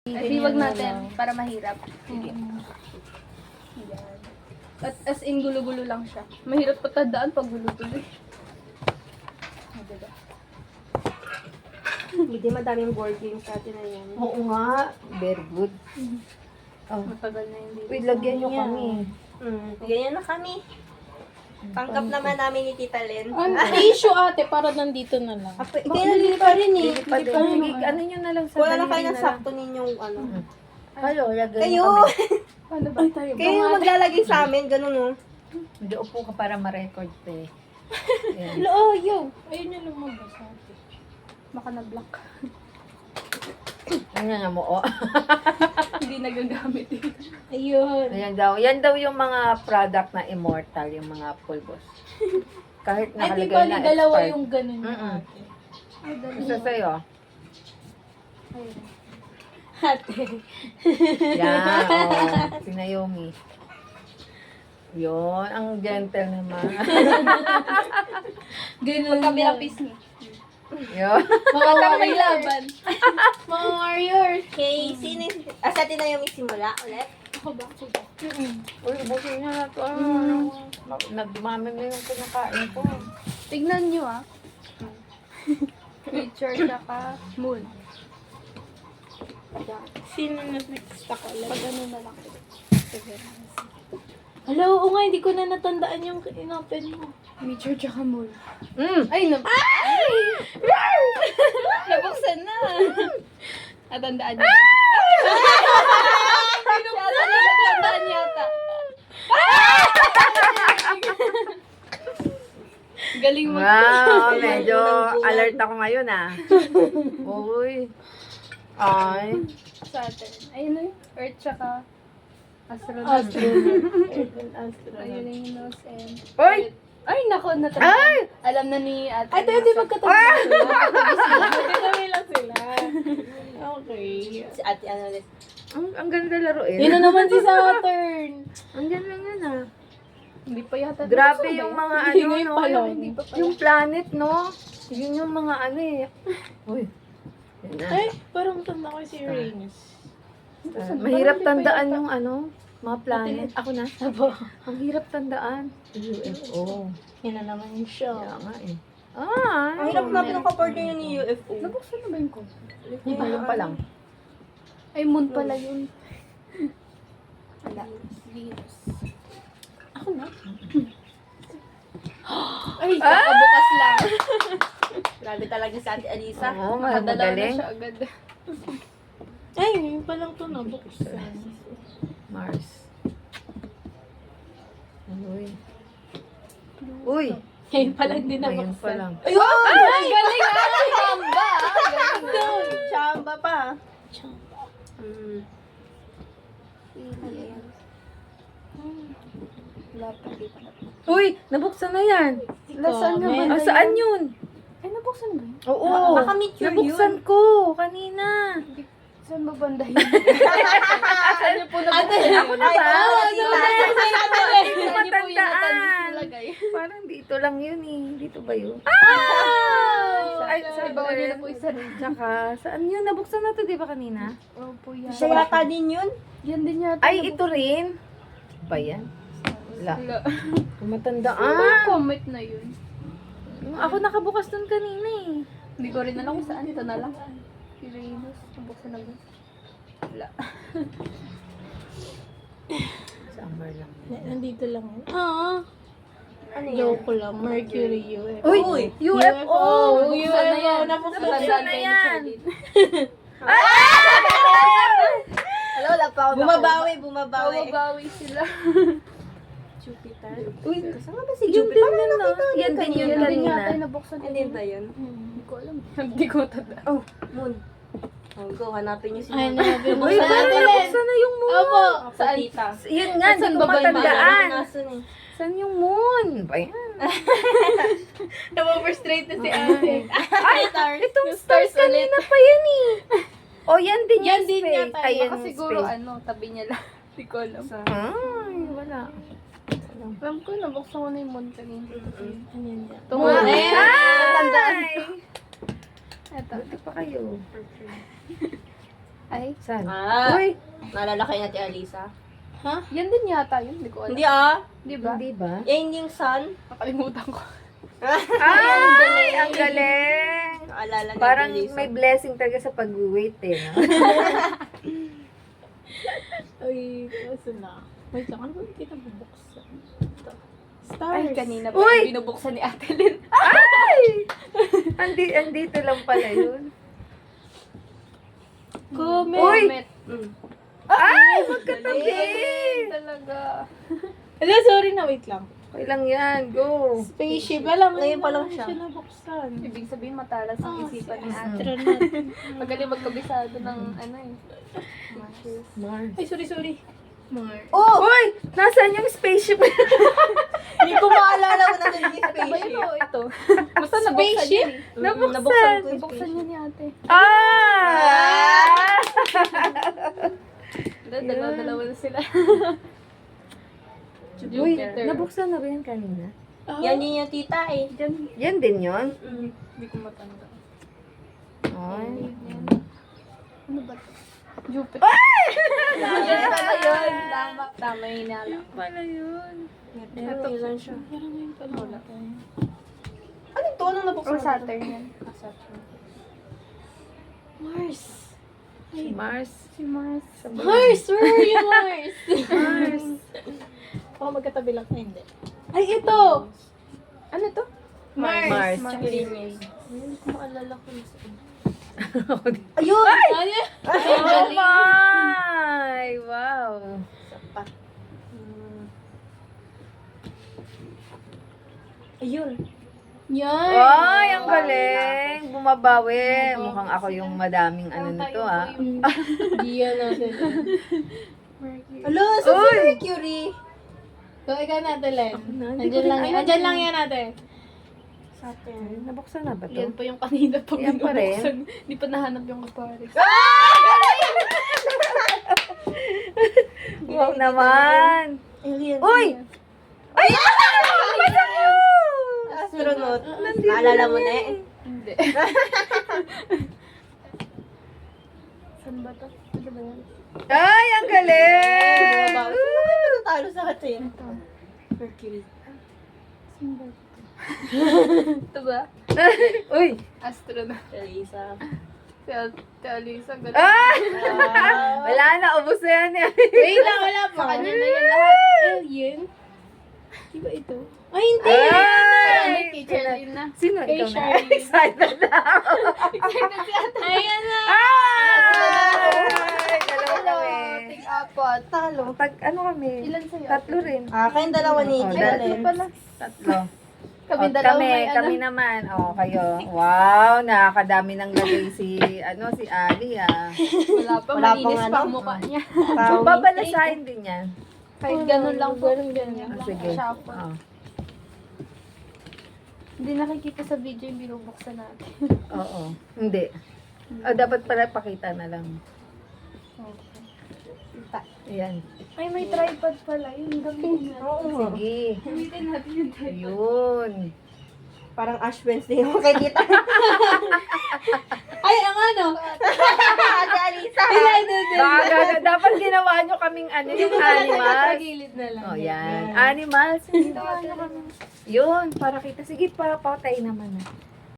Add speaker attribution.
Speaker 1: Ay, wag natin para mahirap. Sige. Yan. At as in, gulo-gulo lang siya. Mahirap patandaan pag gulo-gulo. Diba?
Speaker 2: Hindi madaming board games sa atin na yan.
Speaker 3: Oo nga. Very good. Oh.
Speaker 1: Matagal na hindi.
Speaker 3: Uy, lagyan nyo kami.
Speaker 2: Ganyan na kami. Tanggap naman namin ni Tita Len.
Speaker 4: Tissue ate, para nandito na lang.
Speaker 2: Kaya nandito pa rin eh.
Speaker 3: Pa din. Sige, ano nyo na lang sa
Speaker 2: Wala na
Speaker 3: daliri
Speaker 2: kayo ng
Speaker 3: na lang.
Speaker 2: sakto ninyong ano.
Speaker 3: Kayo, lagyan
Speaker 2: Kayo!
Speaker 3: nyo kami.
Speaker 1: Paano ba tayo?
Speaker 2: Kayo yung maglalagay sa amin, ganun oh.
Speaker 3: Hindi, upo ka para ma-record pa eh. Yan.
Speaker 4: Looyo! Ayun yung lumabas ate.
Speaker 1: Maka na-block.
Speaker 3: Ano nga mo, oh.
Speaker 1: Hindi nagagamit eh.
Speaker 4: Ayun.
Speaker 3: Ayan daw. Yan daw yung mga product na immortal, yung mga pulbos. Kahit
Speaker 4: Ay, di
Speaker 3: nakalagay
Speaker 4: ba
Speaker 3: na
Speaker 4: dalawa
Speaker 3: expired.
Speaker 4: yung ganun yung
Speaker 3: Mm-mm.
Speaker 4: ate.
Speaker 1: Ay, dali.
Speaker 3: Isa sa'yo.
Speaker 1: Ayun.
Speaker 4: Ate.
Speaker 3: Yan, oh. Si Naomi. Yun, ang gentle naman.
Speaker 4: Ganun
Speaker 1: Kabilang
Speaker 4: lang.
Speaker 1: piece niya.
Speaker 3: Yun.
Speaker 4: Mga
Speaker 1: May
Speaker 4: warrior.
Speaker 1: laban.
Speaker 4: Mga warrior.
Speaker 2: Okay, sino? Sa atin na yung simula ulit.
Speaker 1: Ako ba? Ako ba?
Speaker 3: Uy, ubusin nyo na ito. Nagdumami na yung pinakain ko.
Speaker 1: Tignan nyo ah. Picture tsaka moon.
Speaker 4: Sino na next ako?
Speaker 1: Pag ano na lang.
Speaker 4: Hello, oo nga, hindi ko na natandaan yung inopen mo.
Speaker 1: Picture tsaka moon.
Speaker 3: Mm.
Speaker 1: Ay, nabuksan na. Natandaan niya. Natandaan yata. Galing mo.
Speaker 3: Wow, medyo alert ako ngayon ah. Uy. Ay.
Speaker 1: Sa atin. Ayun na yun. Earth tsaka astronaut. Ayun na yung nose and...
Speaker 3: Uy!
Speaker 1: Ay, nako, natandaan.
Speaker 3: Ay!
Speaker 1: Alam na ni ate.
Speaker 4: Ate, hindi magkatandaan sila. Magkatabi lang sila. Okay.
Speaker 2: Si ate ano ulit.
Speaker 3: Ang ganda laruin.
Speaker 4: Yun na naman si Saturn.
Speaker 3: Andyan lang yan ah.
Speaker 1: Hindi pa yata.
Speaker 3: Grabe yung mga ano,
Speaker 4: Hindi
Speaker 3: no?
Speaker 4: pa lang.
Speaker 1: Hindi pa pala.
Speaker 3: Yung planet, no? Yun yung mga ano eh. Uy. Yan na.
Speaker 4: Ay, parang tanda ko si Uranus.
Speaker 3: Mahirap tandaan yung ano, mga planet. Ako na.
Speaker 4: Abo.
Speaker 3: Ang hirap tandaan. UFO.
Speaker 4: Yan na naman yung show.
Speaker 3: Kaya nga eh. Ah,
Speaker 2: Ang hirap na pinaka-partner yun ni UFO.
Speaker 1: Nabuksan na ba yung ko?
Speaker 3: Ayun pa lang.
Speaker 1: Ay, moon pala yun. Wala. Venus.
Speaker 4: Ako na.
Speaker 1: Ay, kakabukas lang.
Speaker 2: Grabe talaga si ate Alisa.
Speaker 3: Oo,
Speaker 1: Nakadalaw na
Speaker 3: magaling.
Speaker 1: siya agad.
Speaker 4: Ay, ngayon pa lang ito nabuksan.
Speaker 3: Mars. Uy. Uy.
Speaker 4: Ngayon pa lang din
Speaker 3: Ayun pa
Speaker 4: nabuksan.
Speaker 3: lang.
Speaker 1: Ay, galing ah! Chamba!
Speaker 2: Chamba pa.
Speaker 4: Chamba.
Speaker 1: Wala pa, di pa na.
Speaker 3: Uy, nabuksan na yan.
Speaker 1: Saan nga ba?
Speaker 3: Ah, saan yun?
Speaker 1: Ay, nabuksan na ba yun?
Speaker 3: Oo.
Speaker 2: Baka meteor
Speaker 3: Nabuksan ko kanina.
Speaker 1: Saan ba banda yun? Saan niyo po nabuksan?
Speaker 3: Ako na ba?
Speaker 2: Ay,
Speaker 3: Hindi ko
Speaker 1: Saan niyo po yung
Speaker 3: matandaan.
Speaker 1: nalagay?
Speaker 3: Parang dito lang yun eh. Dito ba yun?
Speaker 1: Ay, sa bawal niyo na po isa rin.
Speaker 3: Tsaka, saan yun? Nabuksan na to, di ba kanina?
Speaker 1: Opo yan.
Speaker 2: Siya yata din yun.
Speaker 1: Yan din yata.
Speaker 3: Ay, ito rin. Ba yan? Wala.
Speaker 1: Wala.
Speaker 3: Matandaan.
Speaker 1: Ano comment na yun?
Speaker 3: Ako nakabukas dun kanina eh.
Speaker 1: Hindi ko rin alam kung saan. Ito na lang. Uranus. Nabuksan na ba? Wala.
Speaker 3: Summer lang.
Speaker 4: Nandito lang. Ah,
Speaker 2: Ano yun?
Speaker 4: joke lang. Mercury, UFO.
Speaker 3: Uy! UFO!
Speaker 1: Nabuksan na yan.
Speaker 4: Nabuksan
Speaker 1: Natandaan
Speaker 3: na
Speaker 1: kayo ni
Speaker 3: yan.
Speaker 1: Charlene.
Speaker 2: Wala, wala pa ako. Bumabawi.
Speaker 1: Bawi sila.
Speaker 2: Jupiter.
Speaker 3: Uy,
Speaker 2: Saan nga ba si
Speaker 3: yun
Speaker 2: Jupiter?
Speaker 3: din yun ah. Yan din yun
Speaker 1: Yan din
Speaker 3: kanina.
Speaker 1: yata yung nabuksan.
Speaker 2: Hindi ba yun?
Speaker 1: Hindi ko alam. Hindi ko matanda.
Speaker 2: Oh, moon. Oh, go, hanapin niyo si
Speaker 4: Ay,
Speaker 2: moon.
Speaker 4: nabi mo
Speaker 3: Uy,
Speaker 4: sa
Speaker 3: parang
Speaker 4: atin.
Speaker 3: nabuksan na yung moon.
Speaker 4: Opo.
Speaker 2: Saan? Tita.
Speaker 3: Yun nga,
Speaker 1: Saan
Speaker 3: hindi ko
Speaker 1: ba ba yung
Speaker 3: matandaan.
Speaker 2: Nasaan eh?
Speaker 3: Saan yung moon? Ba yan?
Speaker 4: Nag-overstraight na si ate.
Speaker 3: Ay, itong
Speaker 1: stars
Speaker 3: stars kanina pa yan eh. O, yan din
Speaker 4: Yan
Speaker 3: yung
Speaker 4: din
Speaker 3: space.
Speaker 4: yata.
Speaker 3: Ayan
Speaker 1: Baka
Speaker 3: yung
Speaker 1: siguro
Speaker 3: space.
Speaker 1: ano, tabi niya lang. Hindi ko alam.
Speaker 3: Ay, wala.
Speaker 1: Alam ko, nabuksan ko na yung moon kanina.
Speaker 4: Ano yan?
Speaker 1: Tungo.
Speaker 4: Ayan.
Speaker 1: Natandaan.
Speaker 3: Ay!
Speaker 1: Eto.
Speaker 3: Buti pa kayo.
Speaker 1: Ay,
Speaker 3: Saan?
Speaker 2: Ah,
Speaker 3: Uy,
Speaker 2: naalala kayo natin, Alisa?
Speaker 1: yan din yata yun. Hindi ko alam.
Speaker 2: Hindi ah.
Speaker 1: Di ba?
Speaker 3: hindi ba?
Speaker 2: Yan yung sun.
Speaker 1: Nakalimutan ko.
Speaker 3: Ay, ang galing!
Speaker 2: Naalala ni
Speaker 3: Parang
Speaker 2: Alisa.
Speaker 3: may blessing talaga sa pag-wait eh. No?
Speaker 4: Uy, kaso na. Wait lang, ano ba yung kinabubuksan? Ito. Stars.
Speaker 1: Ay, kanina pa
Speaker 3: Uy!
Speaker 1: binubuksan ni Ate Lynn.
Speaker 3: Ay! Andito lang pala yun.
Speaker 4: Comment.
Speaker 3: Uy!
Speaker 2: Mm.
Speaker 3: Ay, magkatabi!
Speaker 1: Talaga.
Speaker 4: Hello, sorry na, wait lang.
Speaker 3: Okay lang yan, go!
Speaker 4: Spaceship, alam mo,
Speaker 2: Ngayon pa lang
Speaker 4: hindi
Speaker 2: siya.
Speaker 4: siya nabuksan.
Speaker 1: Ibig sabihin matalas ang isipan ni Ate.
Speaker 4: Astronaut.
Speaker 1: Magaling magkabisado ng ano eh.
Speaker 3: Mars.
Speaker 4: Ay, sorry. Mars.
Speaker 2: Oh!
Speaker 3: Uy! Nasaan yung spaceship?
Speaker 2: Hindi ko maalala kung natin yung
Speaker 1: Ba yun
Speaker 2: spaceship.
Speaker 1: o ito? Basta nabuksan
Speaker 4: Spaceship?
Speaker 1: yan eh.
Speaker 3: Nabuksan.
Speaker 2: Nabuksan ko yung
Speaker 1: Nabuksan
Speaker 2: spaceship.
Speaker 1: yan ni Ate.
Speaker 3: Ah!
Speaker 1: Dalawa na sila.
Speaker 3: Uy,
Speaker 1: Jupiter.
Speaker 3: nabuksan na ba yan kanina?
Speaker 2: Yan din yung tita eh.
Speaker 1: Diyan.
Speaker 3: Yan din yun?
Speaker 2: Mm.
Speaker 1: Hindi ko matanda.
Speaker 3: Ay.
Speaker 1: Ano ba ito? Jupiter. Yan pala yun. Tama yung hinala.
Speaker 3: Pala yun.
Speaker 2: Ito lang siya.
Speaker 4: Parang ngayon pa lang. Wala.
Speaker 2: Ano to? Anong nabuksan?
Speaker 1: Or Saturn yan.
Speaker 4: Mars.
Speaker 3: Si Mars.
Speaker 1: Si Mars.
Speaker 4: Mars! Where are you, Mars?
Speaker 3: Mars.
Speaker 4: Oh, magkatabi lang. Ay, hindi. Ay, ito!
Speaker 1: Ano to?
Speaker 4: Mars.
Speaker 3: Mars.
Speaker 1: Mars.
Speaker 2: Hindi ko maalala kung saan. Ayun!
Speaker 4: Ano?
Speaker 3: Oh my! Wow.
Speaker 2: Sapat. Ayun.
Speaker 4: Yan!
Speaker 3: Ay, ang galing. Bumabawi. Mukhang ako yung madaming ano nito ah.
Speaker 4: Gia natin.
Speaker 2: Alo, sa Mercury.
Speaker 4: So, ikaw natin, Len.
Speaker 3: Hindi ko
Speaker 4: Andyan
Speaker 3: rin
Speaker 4: lang yan.
Speaker 3: alam
Speaker 4: Andyan
Speaker 3: eh.
Speaker 4: lang yan natin.
Speaker 2: Saturn.
Speaker 3: Nabuksan na ba to?
Speaker 1: Yan pa yung kanina pag
Speaker 3: Yan pa rin?
Speaker 1: binubuksan. Hindi pa nahanap yung Aquarius.
Speaker 3: Wow naman.
Speaker 2: Alien.
Speaker 3: Uy! Ay!
Speaker 2: Astronaut. Naalala mo na eh.
Speaker 1: Hindi. Saan ba to? Ano ba yan?
Speaker 3: Ay, ang galing!
Speaker 2: Sino kayo natalo sa atin? Mercury.
Speaker 1: Ito ba?
Speaker 3: Uy!
Speaker 1: Astronaut.
Speaker 2: Alisa.
Speaker 1: Si Ate Alisa. Ganun.
Speaker 3: Ah! Wala na, ubos na yan.
Speaker 4: Wait lang, wala pa.
Speaker 1: Sa kanya na yan lahat.
Speaker 4: Alien? Di ba ito? Ay, hindi!
Speaker 1: Ay,
Speaker 3: Ay!
Speaker 1: teacher din na.
Speaker 3: Sino?
Speaker 4: Kay
Speaker 3: Ikaw na?
Speaker 4: Charlie.
Speaker 3: Excited na ako.
Speaker 1: Excited si Ate.
Speaker 4: Ayan na!
Speaker 3: Ay! Dalawa kami.
Speaker 1: Tig-apat. Talo.
Speaker 3: Ano kami?
Speaker 1: Ilan sa'yo?
Speaker 3: Tatlo rin.
Speaker 2: Kayong dalawa ni
Speaker 3: Oh,
Speaker 1: Ay,
Speaker 2: Tita
Speaker 1: tatlo
Speaker 2: Len.
Speaker 1: pala.
Speaker 3: Tatlo.
Speaker 1: Kami
Speaker 3: Oh,
Speaker 1: dalawa
Speaker 3: kami,
Speaker 1: may ano.
Speaker 3: kami naman. Oh, kayo. Wow, nakakadami ng lagay si Ali ah.
Speaker 1: Wala pa.
Speaker 2: Wala
Speaker 1: Malinis
Speaker 2: pang
Speaker 1: pa
Speaker 2: ano.
Speaker 1: ang mukha niya.
Speaker 3: Babalasahin din yan.
Speaker 1: Kahit ganun lang po.
Speaker 4: Ganun.
Speaker 3: Oh, sige.
Speaker 1: Shuffle.
Speaker 3: Oh.
Speaker 1: Hindi nakikita sa video yung binubuksan natin.
Speaker 3: Oo. Hindi. Oh, dapat pala pakita na lang. Ayan.
Speaker 1: Ay, may tripod pala. Yung gamitin natin.
Speaker 2: Oo.
Speaker 3: Sige.
Speaker 1: Gamitin natin yung tripod.
Speaker 3: Yun.
Speaker 2: Parang Ash Wednesday yung kay Tita.
Speaker 4: Ay, ang ano?
Speaker 2: Ate Alisa.
Speaker 3: Dapat ginawa nyo kaming ano, yung animals.
Speaker 4: Tagilid na lang.
Speaker 3: Oh, yan. Animals. Ginawa nyo kami. Yun, para kita. Sige, para patay naman na.